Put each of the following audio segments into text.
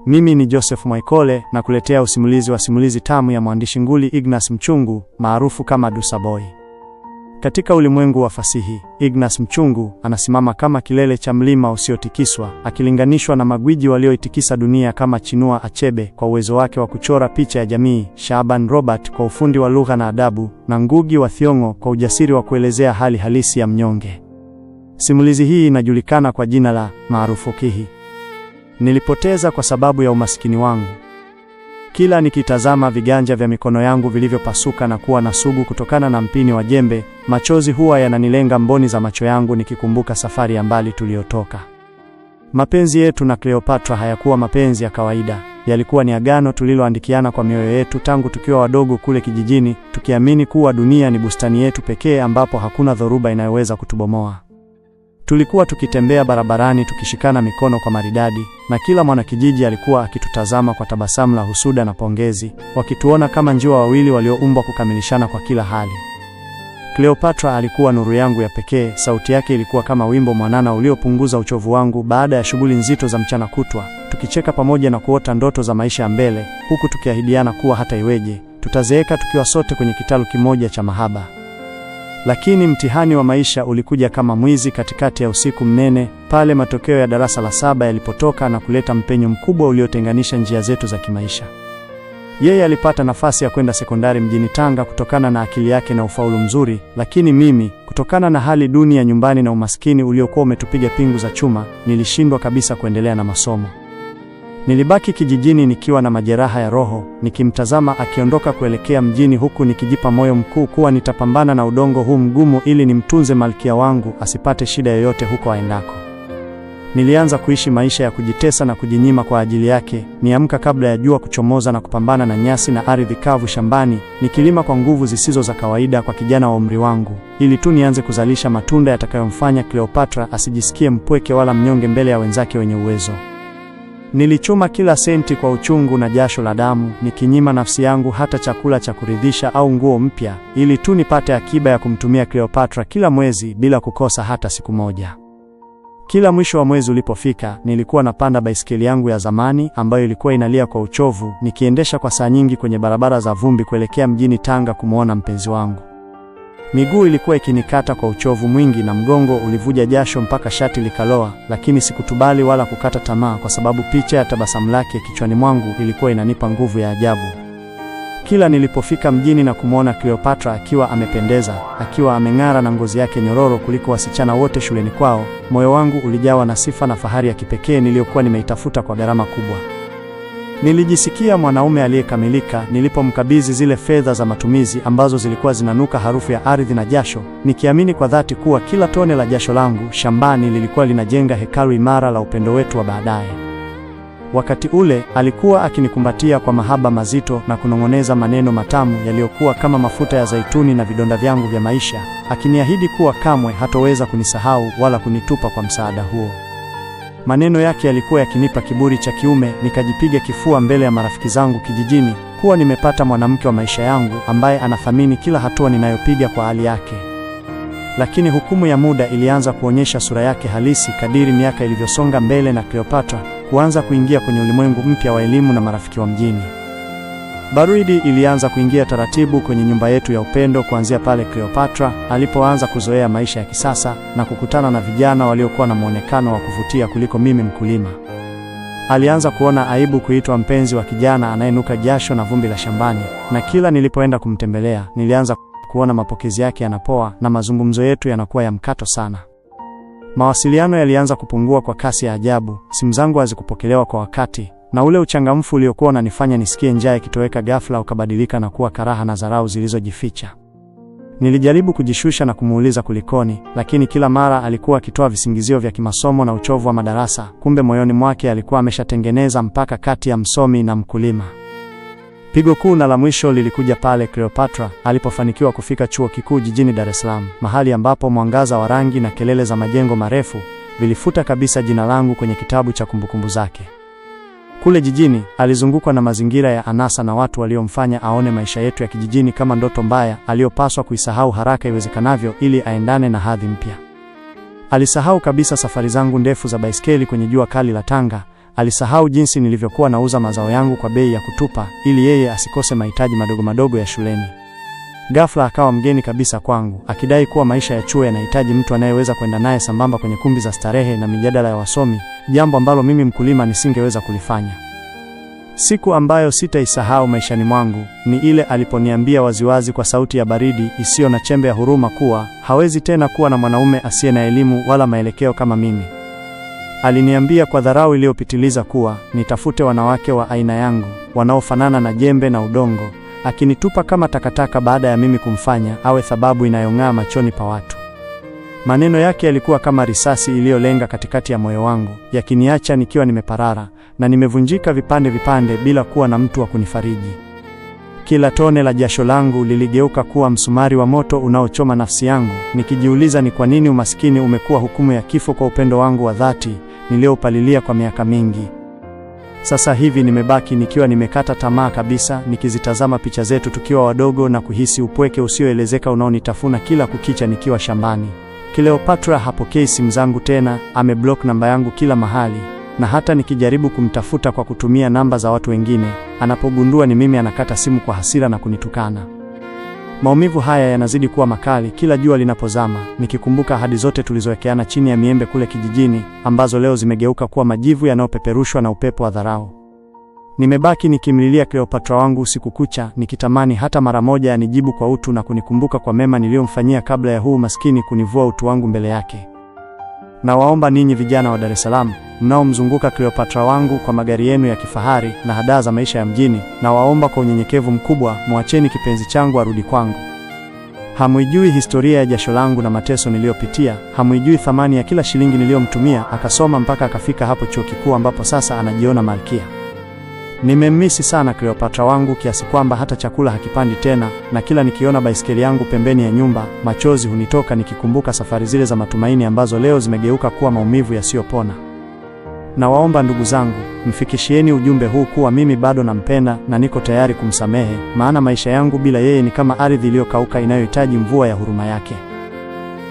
Mimi ni Joseph Mwaikole na kuletea usimulizi wa simulizi tamu ya mwandishi nguli Ignas Mchungu, maarufu kama Dusaboy. Katika ulimwengu wa fasihi, Ignas Mchungu anasimama kama kilele cha mlima usiotikiswa, akilinganishwa na magwiji walioitikisa dunia kama Chinua Achebe kwa uwezo wake wa kuchora picha ya jamii, Shaban Robert kwa ufundi wa lugha na adabu, na Ngugi wa Thiong'o kwa ujasiri wa kuelezea hali halisi ya mnyonge. Simulizi hii inajulikana kwa jina la Maarufu Kihi. Nilipoteza kwa sababu ya umasikini wangu. Kila nikitazama viganja vya mikono yangu vilivyopasuka na kuwa na sugu kutokana na mpini wa jembe, machozi huwa yananilenga mboni za macho yangu nikikumbuka safari ya mbali tuliotoka. Mapenzi yetu na Cleopatra hayakuwa mapenzi ya kawaida, yalikuwa ni agano tuliloandikiana kwa mioyo yetu tangu tukiwa wadogo kule kijijini, tukiamini kuwa dunia ni bustani yetu pekee ambapo hakuna dhoruba inayoweza kutubomoa. Tulikuwa tukitembea barabarani tukishikana mikono kwa maridadi, na kila mwanakijiji alikuwa akitutazama kwa tabasamu la husuda na pongezi, wakituona kama njiwa wawili walioumbwa kukamilishana kwa kila hali. Cleopatra alikuwa nuru yangu ya pekee, sauti yake ilikuwa kama wimbo mwanana uliopunguza uchovu wangu baada ya shughuli nzito za mchana kutwa, tukicheka pamoja na kuota ndoto za maisha ya mbele, huku tukiahidiana kuwa hata iweje, tutazeeka tukiwa sote kwenye kitalu kimoja cha mahaba. Lakini mtihani wa maisha ulikuja kama mwizi katikati ya usiku mnene, pale matokeo ya darasa la 7 yalipotoka na kuleta mpenyo mkubwa uliotenganisha njia zetu za kimaisha. Yeye alipata nafasi ya kwenda sekondari mjini Tanga kutokana na akili yake na ufaulu mzuri, lakini mimi, kutokana na hali duni ya nyumbani na umaskini uliokuwa umetupiga pingu za chuma, nilishindwa kabisa kuendelea na masomo. Nilibaki kijijini nikiwa na majeraha ya roho, nikimtazama akiondoka kuelekea mjini, huku nikijipa moyo mkuu kuwa nitapambana na udongo huu mgumu ili nimtunze malkia wangu asipate shida yoyote huko aendako. Nilianza kuishi maisha ya kujitesa na kujinyima kwa ajili yake, niamka kabla ya jua kuchomoza na kupambana na nyasi na ardhi kavu shambani, nikilima kwa nguvu zisizo za kawaida kwa kijana wa umri wangu, ili tu nianze kuzalisha matunda yatakayomfanya Cleopatra asijisikie mpweke wala mnyonge mbele ya wenzake wenye uwezo. Nilichuma kila senti kwa uchungu na jasho la damu, nikinyima nafsi yangu hata chakula cha kuridhisha au nguo mpya, ili tu nipate akiba ya kumtumia Cleopatra kila mwezi bila kukosa hata siku moja. Kila mwisho wa mwezi ulipofika, nilikuwa napanda baisikeli yangu ya zamani ambayo ilikuwa inalia kwa uchovu, nikiendesha kwa saa nyingi kwenye barabara za vumbi kuelekea mjini Tanga kumuona mpenzi wangu. Miguu ilikuwa ikinikata kwa uchovu mwingi na mgongo ulivuja jasho mpaka shati likaloa, lakini sikutubali wala kukata tamaa kwa sababu picha ya tabasamu lake kichwani mwangu ilikuwa inanipa nguvu ya ajabu. Kila nilipofika mjini na kumuona Cleopatra akiwa amependeza, akiwa ameng'ara na ngozi yake nyororo kuliko wasichana wote shuleni kwao, moyo wangu ulijawa na sifa na fahari ya kipekee niliyokuwa nimeitafuta kwa gharama kubwa. Nilijisikia mwanaume aliyekamilika nilipomkabidhi zile fedha za matumizi ambazo zilikuwa zinanuka harufu ya ardhi na jasho, nikiamini kwa dhati kuwa kila tone la jasho langu shambani lilikuwa linajenga hekalu imara la upendo wetu wa baadaye. Wakati ule alikuwa akinikumbatia kwa mahaba mazito na kunong'oneza maneno matamu yaliyokuwa kama mafuta ya zaituni na vidonda vyangu vya maisha, akiniahidi kuwa kamwe hatoweza kunisahau wala kunitupa kwa msaada huo. Maneno yake yalikuwa yakinipa kiburi cha kiume, nikajipiga kifua mbele ya marafiki zangu kijijini kuwa nimepata mwanamke wa maisha yangu ambaye anathamini kila hatua ninayopiga kwa hali yake. Lakini hukumu ya muda ilianza kuonyesha sura yake halisi kadiri miaka ilivyosonga mbele na Cleopatra kuanza kuingia kwenye ulimwengu mpya wa elimu na marafiki wa mjini. Baridi ilianza kuingia taratibu kwenye nyumba yetu ya upendo kuanzia pale Cleopatra alipoanza kuzoea maisha ya kisasa na kukutana na vijana waliokuwa na muonekano wa kuvutia kuliko mimi mkulima. Alianza kuona aibu kuitwa mpenzi wa kijana anayenuka jasho na vumbi la shambani, na kila nilipoenda kumtembelea nilianza kuona mapokezi yake yanapoa na mazungumzo yetu yanakuwa ya mkato sana. Mawasiliano yalianza kupungua kwa kasi ya ajabu, simu zangu hazikupokelewa kwa wakati, na ule uchangamfu uliokuwa unanifanya nisikie njaa ikitoweka ghafla ukabadilika na kuwa karaha na dharau zilizojificha. Nilijaribu kujishusha na kumuuliza kulikoni, lakini kila mara alikuwa akitoa visingizio vya kimasomo na uchovu wa madarasa, kumbe moyoni mwake alikuwa ameshatengeneza mpaka kati ya msomi na mkulima. Pigo kuu na la mwisho lilikuja pale Cleopatra alipofanikiwa kufika chuo kikuu jijini Dar es Salaam, mahali ambapo mwangaza wa rangi na kelele za majengo marefu vilifuta kabisa jina langu kwenye kitabu cha kumbukumbu zake. Kule jijini, alizungukwa na mazingira ya anasa na watu waliomfanya aone maisha yetu ya kijijini kama ndoto mbaya aliyopaswa kuisahau haraka iwezekanavyo ili aendane na hadhi mpya. Alisahau kabisa safari zangu ndefu za baiskeli kwenye jua kali la Tanga, alisahau jinsi nilivyokuwa nauza mazao yangu kwa bei ya kutupa ili yeye asikose mahitaji madogo madogo ya shuleni. Ghafla akawa mgeni kabisa kwangu, akidai kuwa maisha ya chuo yanahitaji mtu anayeweza kwenda naye sambamba kwenye kumbi za starehe na mijadala ya wasomi, jambo ambalo mimi mkulima nisingeweza kulifanya. Siku ambayo sitaisahau maishani mwangu ni ile aliponiambia waziwazi kwa sauti ya baridi isiyo na chembe ya huruma kuwa hawezi tena kuwa na mwanaume asiye na elimu wala maelekeo kama mimi. Aliniambia kwa dharau iliyopitiliza kuwa nitafute wanawake wa aina yangu, wanaofanana na jembe na udongo, akinitupa kama takataka baada ya mimi kumfanya awe sababu inayong'aa machoni pa watu. Maneno yake yalikuwa kama risasi iliyolenga katikati ya moyo wangu, yakiniacha nikiwa nimeparara na nimevunjika vipande vipande bila kuwa na mtu wa kunifariji. Kila tone la jasho langu liligeuka kuwa msumari wa moto unaochoma nafsi yangu, nikijiuliza ni kwa nini umaskini umekuwa hukumu ya kifo kwa upendo wangu wa dhati niliopalilia kwa miaka mingi. Sasa hivi nimebaki nikiwa nimekata tamaa kabisa, nikizitazama picha zetu tukiwa wadogo na kuhisi upweke usioelezeka unaonitafuna kila kukicha nikiwa shambani. Cleopatra hapokei simu zangu tena, ameblock namba yangu kila mahali, na hata nikijaribu kumtafuta kwa kutumia namba za watu wengine, anapogundua ni mimi anakata simu kwa hasira na kunitukana. Maumivu haya yanazidi kuwa makali kila jua linapozama, nikikumbuka ahadi zote tulizowekeana chini ya miembe kule kijijini, ambazo leo zimegeuka kuwa majivu yanayopeperushwa na upepo wa dharau. Nimebaki nikimlilia Cleopatra wangu usiku kucha, nikitamani hata mara moja anijibu kwa utu na kunikumbuka kwa mema niliyomfanyia kabla ya huu maskini kunivua utu wangu mbele yake. Na waomba ninyi vijana wa Dar es Salaam, mnaomzunguka Cleopatra wangu kwa magari yenu ya kifahari na hadaa za maisha ya mjini, na waomba kwa unyenyekevu mkubwa, muacheni kipenzi changu arudi kwangu. Hamuijui historia ya jasho langu na mateso niliyopitia, hamuijui thamani ya kila shilingi niliyomtumia akasoma mpaka akafika hapo chuo kikuu ambapo sasa anajiona malkia. Nimemmisi sana Cleopatra wangu kiasi kwamba hata chakula hakipandi tena, na kila nikiona baisikeli yangu pembeni ya nyumba, machozi hunitoka nikikumbuka safari zile za matumaini ambazo leo zimegeuka kuwa maumivu yasiyopona. Na waomba ndugu zangu, mfikishieni ujumbe huu kuwa mimi bado nampenda na niko tayari kumsamehe, maana maisha yangu bila yeye ni kama ardhi iliyokauka inayohitaji mvua ya huruma yake.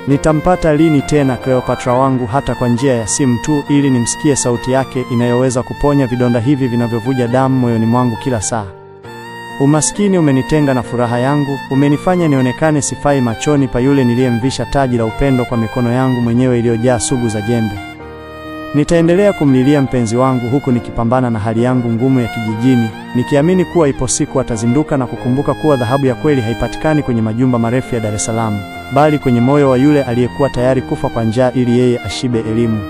Nitampata lini tena Cleopatra wangu hata kwa njia ya simu tu, ili nimsikie sauti yake inayoweza kuponya vidonda hivi vinavyovuja damu moyoni mwangu kila saa? Umaskini umenitenga na furaha yangu, umenifanya nionekane sifai machoni pa yule niliyemvisha taji la upendo kwa mikono yangu mwenyewe iliyojaa sugu za jembe. Nitaendelea kumlilia mpenzi wangu huku nikipambana na hali yangu ngumu ya kijijini, nikiamini kuwa ipo siku atazinduka na kukumbuka kuwa dhahabu ya kweli haipatikani kwenye majumba marefu ya Dar es Salaam, bali kwenye moyo wa yule aliyekuwa tayari kufa kwa njaa ili yeye ashibe elimu.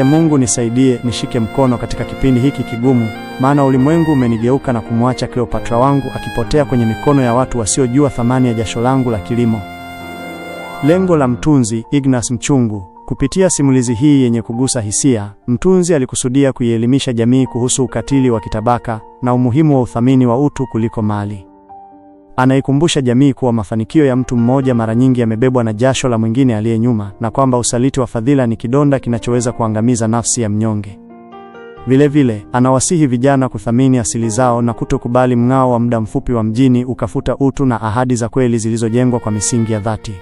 Mungu nisaidie, nishike mkono katika kipindi hiki kigumu, maana ulimwengu umenigeuka na kumwacha Cleopatra wangu akipotea kwenye mikono ya watu wasiojua thamani ya jasho langu la kilimo. Lengo la mtunzi Ignas Mchungu. Kupitia simulizi hii yenye kugusa hisia, mtunzi alikusudia kuielimisha jamii kuhusu ukatili wa kitabaka na umuhimu wa uthamini wa utu kuliko mali. Anaikumbusha jamii kuwa mafanikio ya mtu mmoja mara nyingi yamebebwa na jasho la mwingine aliye nyuma, na kwamba usaliti wa fadhila ni kidonda kinachoweza kuangamiza nafsi ya mnyonge. Vile vile, anawasihi vijana kuthamini asili zao na kutokubali mng'ao wa muda mfupi wa mjini ukafuta utu na ahadi za kweli zilizojengwa kwa misingi ya dhati.